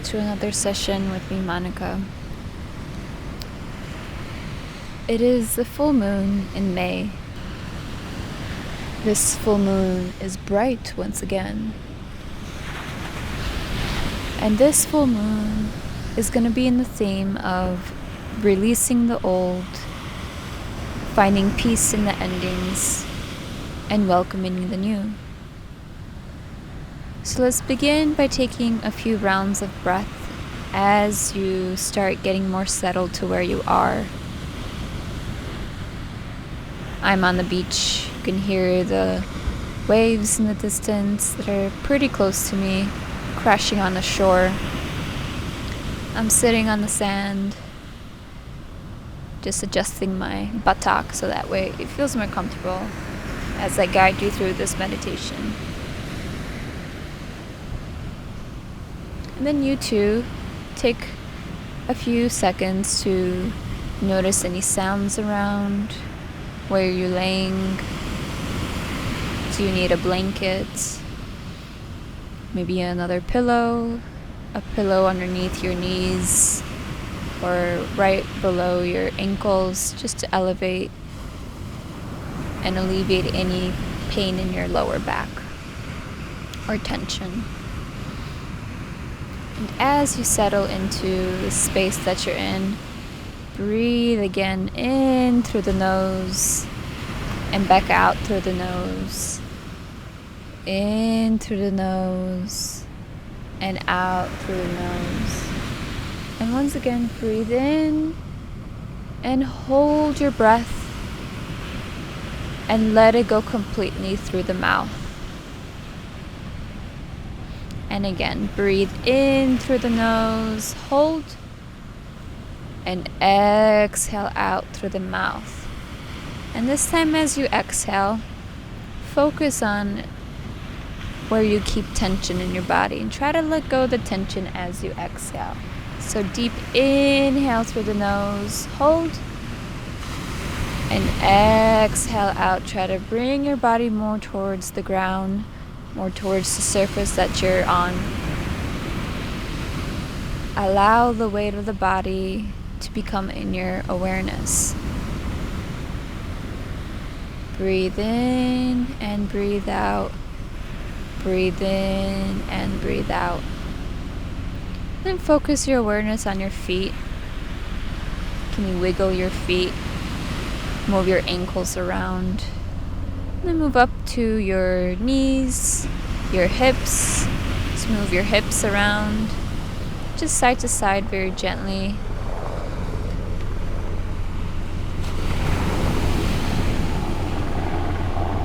to another session with me, Monica. It is the full moon in May. This full moon is bright once again. And this full moon is going to be in the theme of releasing the old, finding peace in the endings, and welcoming the new. So let's begin by taking a few rounds of breath as you start getting more settled to where you are. I'm on the beach. You can hear the waves in the distance that are pretty close to me, crashing on the shore. I'm sitting on the sand, just adjusting my buttock so that way it feels more comfortable as I guide you through this meditation. And then you too, take a few seconds to notice any sounds around. Where you're laying. Do you need a blanket? Maybe another pillow? A pillow underneath your knees or right below your ankles, just to elevate and alleviate any pain in your lower back or tension. And as you settle into the space that you're in, breathe again in through the nose and back out through the nose. In through the nose and out through the nose. And once again, breathe in and hold your breath and let it go completely through the mouth. And again, breathe in through the nose, hold, and exhale out through the mouth. And this time as you exhale, focus on where you keep tension in your body and try to let go of the tension as you exhale. So deep inhale through the nose, hold, and exhale out. Try to bring your body more towards the ground, more towards the surface that you're on. Allow the weight of the body to become in your awareness. Breathe in and breathe out. Breathe in and breathe out. Then focus your awareness on your feet. Can you wiggle your feet? Move your ankles around. Then move up to your knees, your hips. Just move your hips around, just side to side very gently.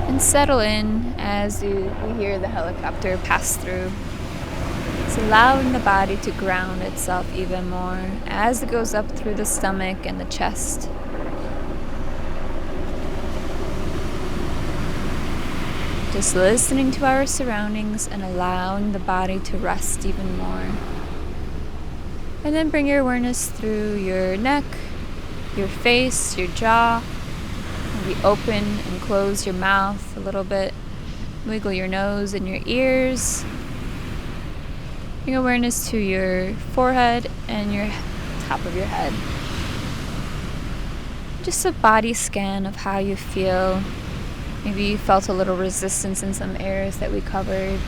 And settle in as you hear the helicopter pass through. It's allowing the body to ground itself even more as it goes up through the stomach and the chest. Just listening to our surroundings and allowing the body to rest even more. And then bring your awareness through your neck, your face, your jaw. Maybe open and close your mouth a little bit. Wiggle your nose and your ears. Bring awareness to your forehead and your top of your head. Just a body scan of how you feel. Maybe you felt a little resistance in some areas that we covered.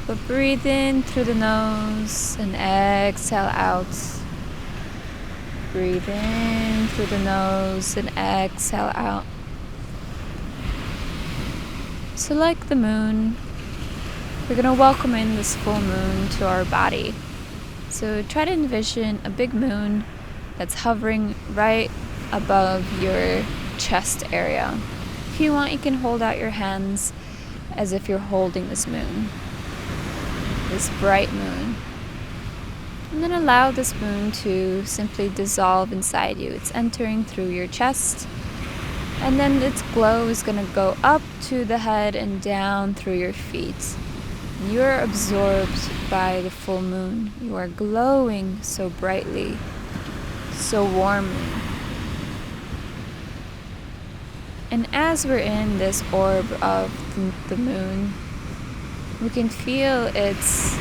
But breathe in through the nose and exhale out. Breathe in through the nose and exhale out. So like the moon, we're going to welcome in this full moon to our body. So try to envision a big moon that's hovering right above your chest area. If you want, you can hold out your hands as if you're holding this moon, this bright moon. And then allow this moon to simply dissolve inside you. It's entering through your chest, and then its glow is going to go up to the head and down through your feet. You are absorbed by the full moon. You are glowing so brightly, so warmly. And as we're in this orb of the moon, we can feel its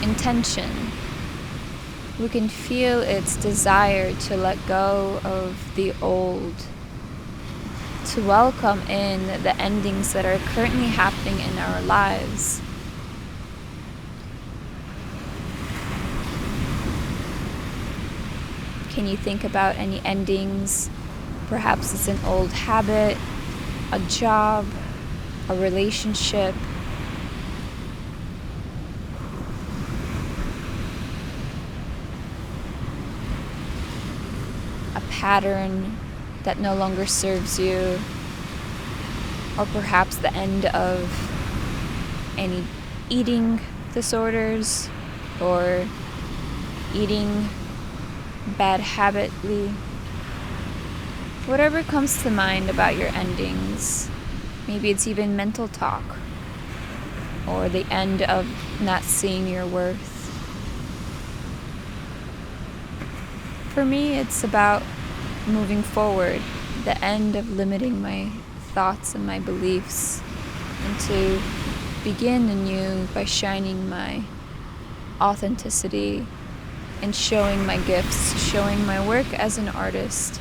intention we can feel its desire to let go of the old, to welcome in the endings that are currently happening in our lives. Can you think about any endings? Perhaps it's an old habit, a job, a relationship. A pattern that no longer serves you, or perhaps the end of any eating disorders or eating bad habitly. Whatever comes to mind about your endings. Maybe it's even mental talk, or the end of not seeing your worth. For me, it's about moving forward, the end of limiting my thoughts and my beliefs, and to begin anew by shining my authenticity and showing my gifts, showing my work as an artist.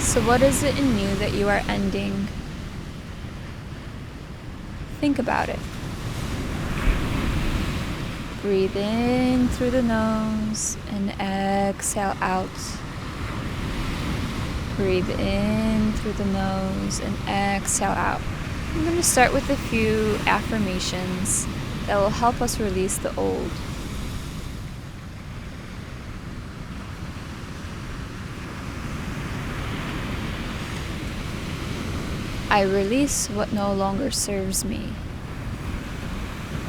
So what is it in you that you are ending? Think about it. Breathe in through the nose and exhale out. Breathe in through the nose and exhale out. I'm going to start with a few affirmations that will help us release the old. I release what no longer serves me.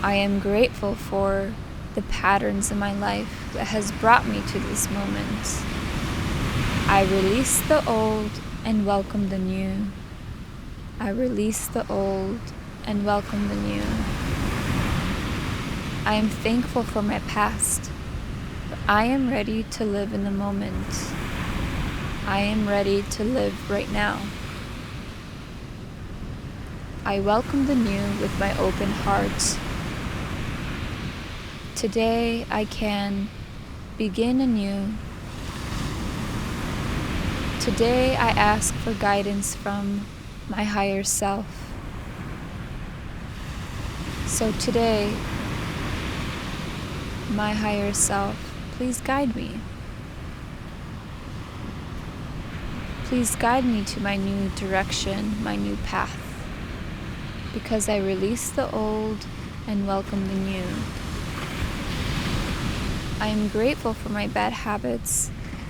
I am grateful for the patterns in my life that has brought me to this moment. I release the old and welcome the new. I release the old and welcome the new. I am thankful for my past, but I am ready to live in the moment. I am ready to live right now. I welcome the new with my open heart. Today I can begin anew. Today I ask for guidance from my higher self. So today, my higher self, please guide me. Please guide me to my new direction, my new path. Because I release the old and welcome the new. I am grateful for my bad habits.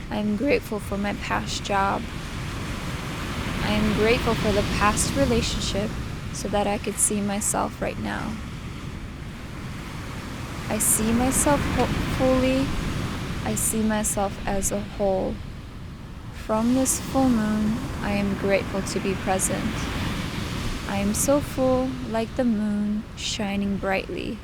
I am grateful for my past job. I am grateful for the past relationship so that I could see myself right now. I see myself fully. I see myself as a whole. From this full moon, I am grateful to be present. I am so full, like the moon, shining brightly.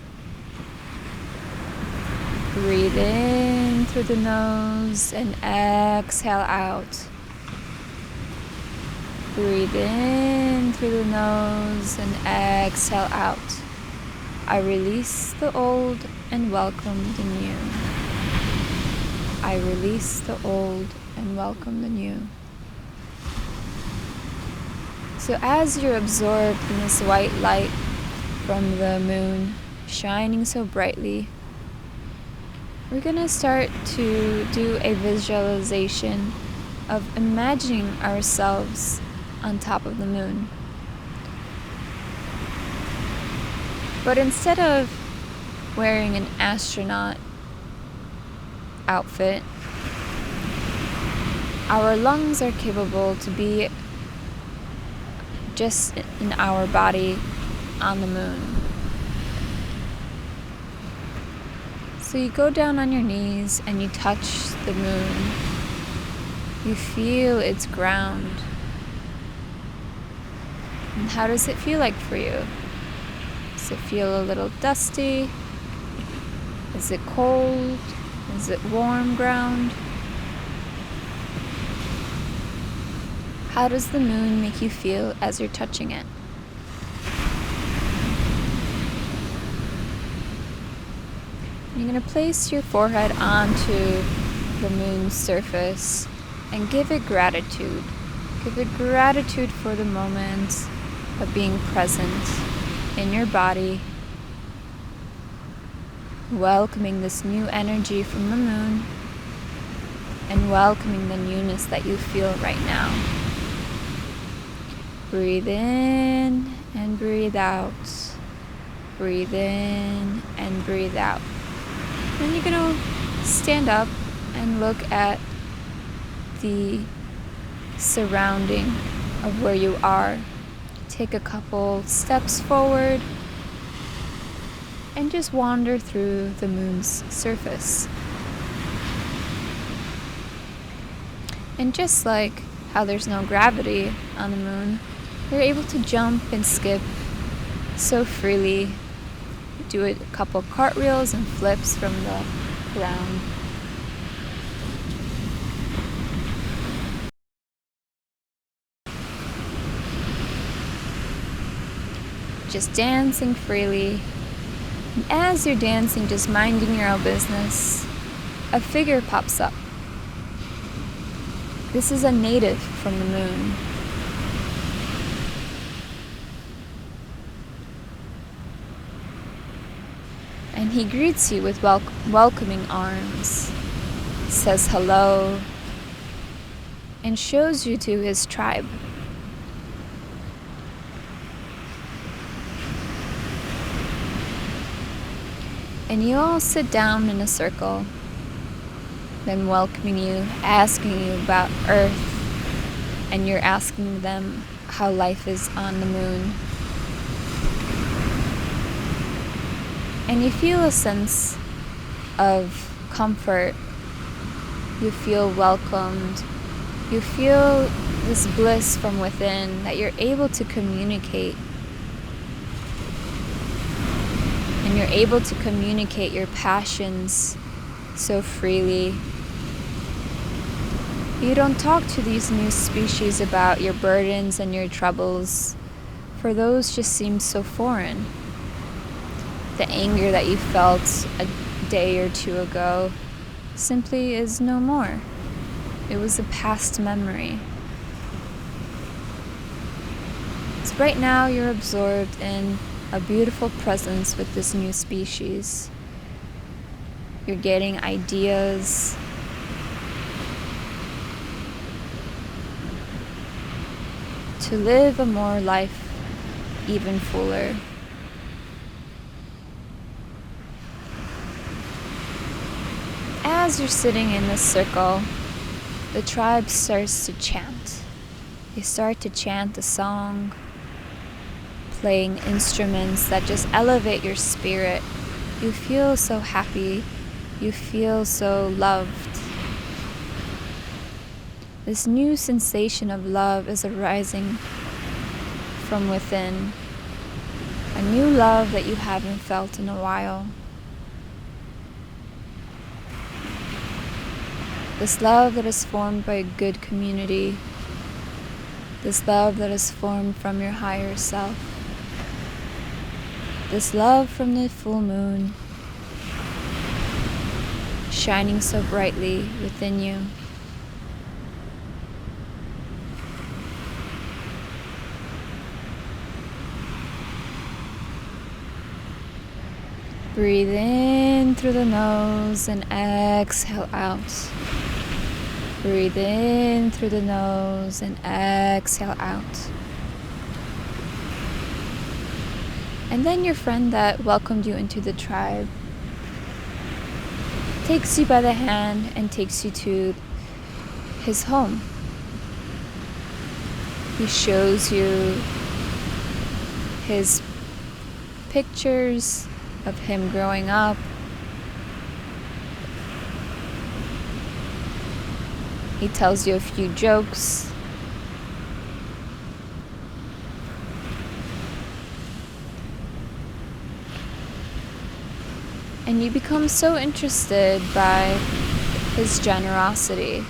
Breathe in through the nose and exhale out. Breathe in through the nose and exhale out. I release the old and welcome the new. I release the old and welcome the new. So as you're absorbed in this white light from the moon shining so brightly, we're going to start to do a visualization of imagining ourselves on top of the moon. But instead of wearing an astronaut outfit, our lungs are capable to be just in our body on the moon. So you go down on your knees and you touch the moon. You feel its ground. And how does it feel like for you? Does it feel a little dusty? Is it cold? Is it warm ground? How does the moon make you feel as you're touching it? You're going to place your forehead onto the moon's surface and give it gratitude. Give it gratitude for the moment of being present in your body, welcoming this new energy from the moon and welcoming the newness that you feel right now. Breathe in and breathe out. Breathe in and breathe out. Then you're going to stand up and look at the surrounding of where you are. Take a couple steps forward and just wander through the moon's surface. And just like how there's no gravity on the moon, you're able to jump and skip so freely. Do a couple cartwheels and flips from the ground. Just dancing freely. And as you're dancing, just minding your own business, a figure pops up. This is a native from the moon. And he greets you with welcoming arms, says hello, and shows you to his tribe. And you all sit down in a circle, them welcoming you, asking you about Earth, and you're asking them how life is on the moon. And you feel a sense of comfort. You feel welcomed. You feel this bliss from within that you're able to communicate. And you're able to communicate your passions so freely. You don't talk to these new species about your burdens and your troubles, for those just seem so foreign. The anger that you felt a day or two ago simply is no more. It was a past memory. So right now you're absorbed in a beautiful presence with this new species. You're getting ideas. To live a more life even fuller. As you're sitting in this circle, the tribe starts to chant. They start to chant a song, playing instruments that just elevate your spirit. You feel so happy. You feel so loved. This new sensation of love is arising from within. A new love that you haven't felt in a while. This love that is formed by a good community. This love that is formed from your higher self. This love from the full moon, shining so brightly within you. Breathe in through the nose and exhale out. Breathe in through the nose and exhale out. And then your friend that welcomed you into the tribe takes you by the hand and takes you to his home. He shows you his pictures of him growing up. He tells you a few jokes. And you become so interested by his generosity.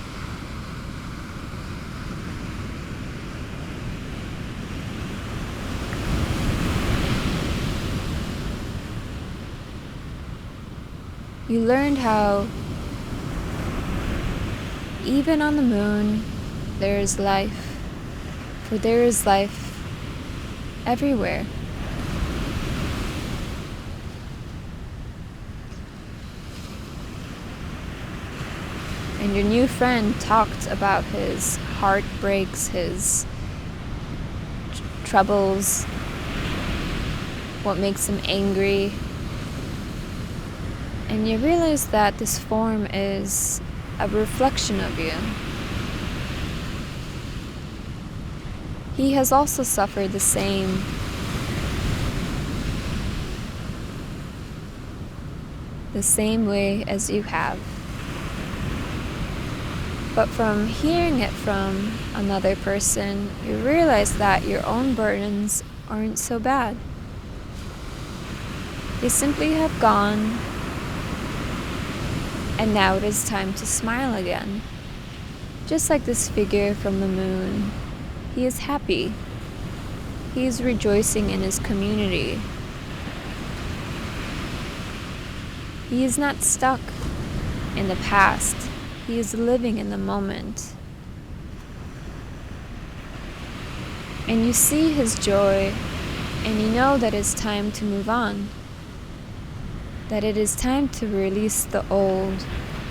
You learned how even on the moon there is life, for there is life everywhere. And your new friend talked about his heartbreaks, his troubles, what makes him angry. And you realize that this form is a reflection of you. He has also suffered the same way as you have. But from hearing it from another person, you realize that your own burdens aren't so bad. They simply have gone, and now it is time to smile again. Just like this figure from the moon, he is happy. He is rejoicing in his community. He is not stuck in the past. He is living in the moment. And you see his joy, and you know that it's time to move on. That it is time to release the old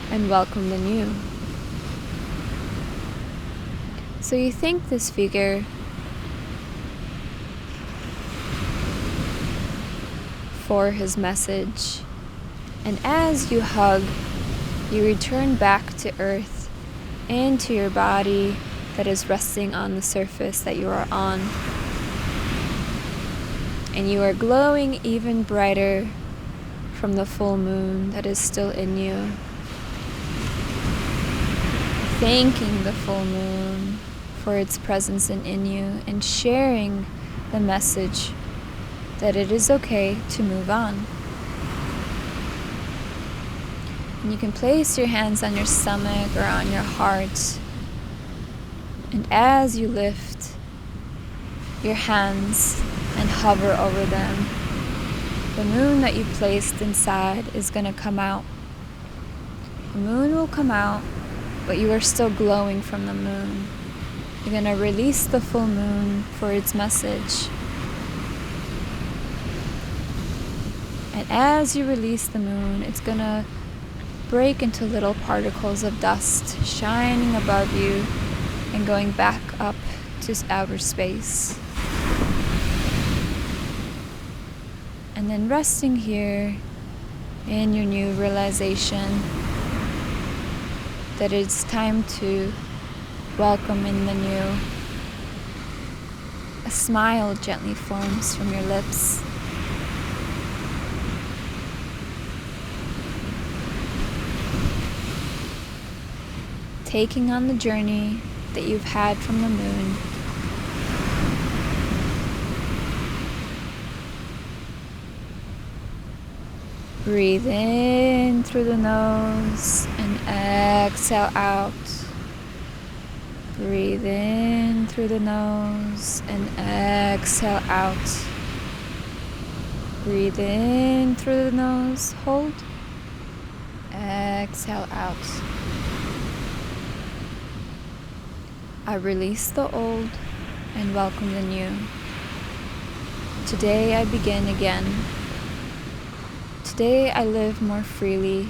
and welcome the new. So you thank this figure for his message, and as you hug, you return back to earth and to your body that is resting on the surface that you are on. And you are glowing even brighter from the full moon that is still in you. Thanking the full moon for its presence in you and sharing the message that it is okay to move on. And you can place your hands on your stomach or on your heart. And as you lift your hands and hover over them, the moon that you placed inside is going to come out. The moon will come out, but you are still glowing from the moon. You're going to release the full moon for its message. And as you release the moon, it's going to break into little particles of dust shining above you and going back up to outer space. And then resting here in your new realization that it's time to welcome in the new. A smile gently forms from your lips. Taking on the journey that you've had from the moon. Breathe in through the nose and exhale out. Breathe in through the nose and exhale out. Breathe in through the nose, hold. Exhale out. I release the old and welcome the new. Today I begin again. Today I live more freely.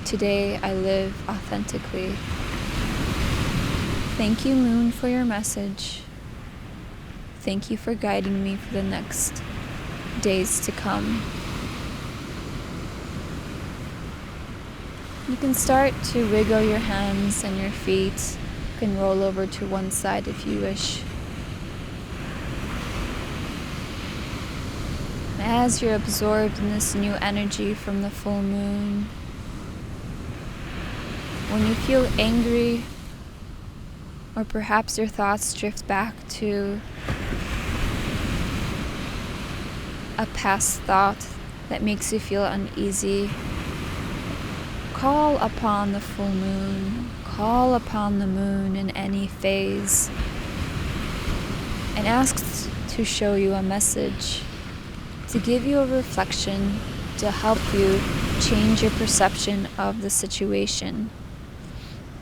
Today I live authentically. Thank you, Moon, for your message. Thank you for guiding me for the next days to come. You can start to wiggle your hands and your feet. You can roll over to one side if you wish. As you're absorbed in this new energy from the full moon, when you feel angry, or perhaps your thoughts drift back to a past thought that makes you feel uneasy, call upon the full moon. Call upon the moon in any phase and ask to show you a message, to give you a reflection, to help you change your perception of the situation.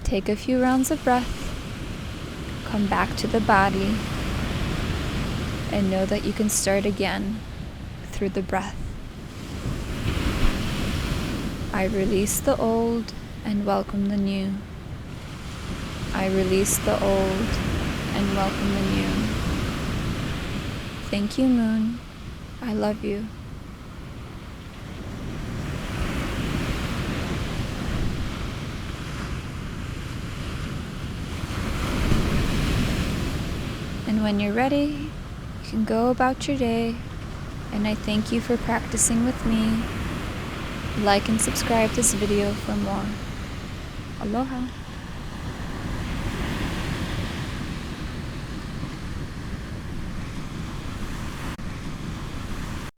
Take a few rounds of breath, come back to the body, and know that you can start again through the breath. I release the old and welcome the new. I release the old and welcome the new. Thank you, Moon. I love you. And when you're ready, you can go about your day, and I thank you for practicing with me. Like and subscribe this video for more. Aloha.